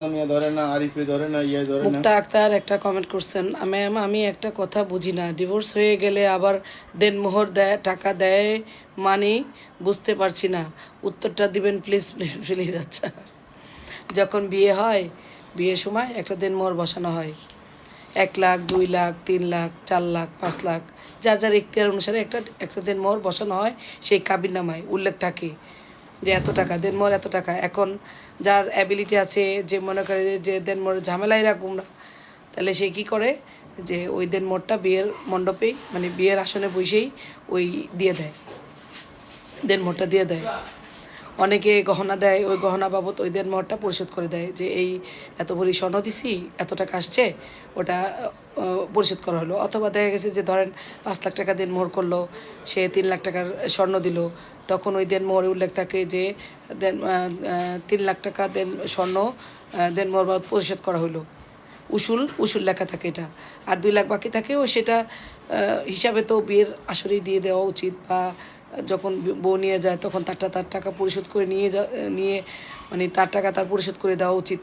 ধরে না, আরিফে ধরে না, ইয়ে ধরে না। মুক্তা আক্তার একটা কমেন্ট করছেন, ম্যাম আমি একটা কথা বুঝি না, ডিভোর্স হয়ে গেলে আবার দেনমোহর দেয়, টাকা দেয়, মানে বুঝতে পারছি না, উত্তরটা দিবেন প্লিজ প্লিজ প্লিজ। আচ্ছা, যখন বিয়ে হয়, বিয়ের সময় একটা দেনমোহর বসানো হয়, 1 লাখ, 2 লাখ, 3 লাখ, 4 লাখ, 5 লাখ, যার যার ইখতিয়ার অনুসারে একটা একটা দেনমোহর বসানো হয়। সেই কাবিননামায় উল্লেখ থাকে যে এত টাকা দেনমোহর, এত টাকা। এখন যার অ্যাবিলিটি আছে, যে মনে করে যে দেনমোহর ঝামেলাই রাখুম না, তাহলে সে কী করে, যে ওই দেনমোহরটা বিয়ের মণ্ডপেই, মানে বিয়ের আসনে বসেই ওই দিয়ে দেয়, দেনমোহরটা দিয়ে দেয়। অনেকে গহনা দেয়, ওই গহনা বাবদ ওই দেনমোহরটা পরিশোধ করে দেয়, যে এই এত ভরি স্বর্ণ দিছি, এত টাকা আসছে, ওটা পরিশোধ করা হলো। অথবা দেখা গেছে যে ধরেন 5 লাখ টাকা দেনমোহর করলো, সে 3 লাখ টাকার স্বর্ণ দিল, তখন ওই দেনমোহরে উল্লেখ থাকে যে 3 লাখ টাকা স্বর্ণ দেনমোহর বাবদ পরিশোধ করা হলো, উসুল উসুল লেখা থাকে এটা। আর 2 লাখ বাকি থাকে, ও সেটা হিসাবে তো বিয়ের আসরেই দিয়ে দেওয়া উচিত, বা যখন বউ নিয়ে যায় তখন তার টাকা পরিশোধ করে নিয়ে মানে তার টাকা তার পরিশোধ করে দেওয়া উচিত।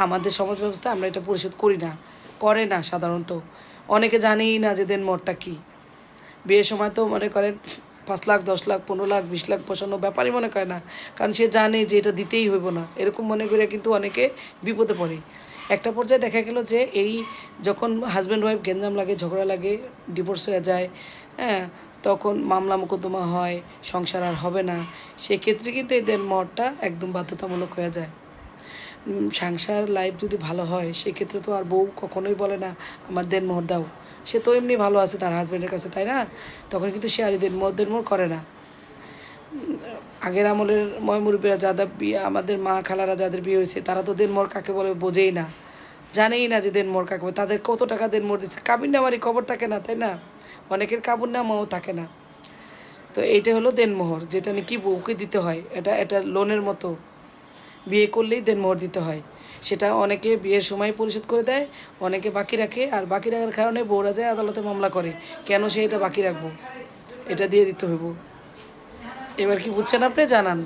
আমাদের সমাজ ব্যবস্থা আমরা এটা পরিশোধ করি না, করে না সাধারণত। অনেকে জানেই না যে দেনমোহরটা কী। বিয়ের সময় তো মনে করেন 5 লাখ, 10 লাখ, 15 লাখ, 20 লাখ বসানো ব্যাপারই মনে করে না, কারণ সে জানে যে এটা দিতেই হইব না, এরকম মনে করে কিন্তু অনেকে বিপদে পড়ে। একটা পর্যায়ে দেখা গেল যে এই যখন হাজব্যান্ড ওয়াইফ গেঞ্জাম লাগে, ঝগড়া লাগে, ডিভোর্স হয়ে যায়, হ্যাঁ, তখন মামলা মোকদ্দমা হয়, সংসার আর হবে না, সেক্ষেত্রে কিন্তু এই দেনমোহরটা একদম বাধ্যতামূলক হয়ে যায়। সংসার লাইফ যদি ভালো হয়, সেক্ষেত্রে তো আর বউ কখনোই বলে না আমার দেনমোহর দাও। সে তো এমনি ভালো আছে তার হাজব্যান্ডের কাছে, তাই না? তখন কিন্তু সে আর দেনমোহর করে না। আগের আমলের ময়মুরব্বীরা যাদের বিয়ে, আমাদের মা খালারা যাদের বিয়ে হয়েছে, তারা তো দেনমোহর কাকে বলে বোঝেই না, জানেই না যে দেনমোহর কাকে বলে। তাদের কত টাকা দেনমোহর দিচ্ছে, কাবিননামারই খবর থাকে না, তাই না? অনেকের কাবিননামাও থাকে না। তো এইটা হলো দেনমোহর, যেটা নাকি বউকে দিতে হয়। এটা লোনের মতো, বিয়ে করলেই দেনমোহর দিতে হয়। সেটা অনেকে বিয়ের সময় পরিশোধ করে দেয়, অনেকে বাকি রাখে, আর বাকি রাখার কারণে বউরা যায় আদালতে মামলা করে, কেন সে এটা বাকি রাখবো, এটা দিয়ে দিতে হইব। এবার কি বুঝছেন আপনি, জানান।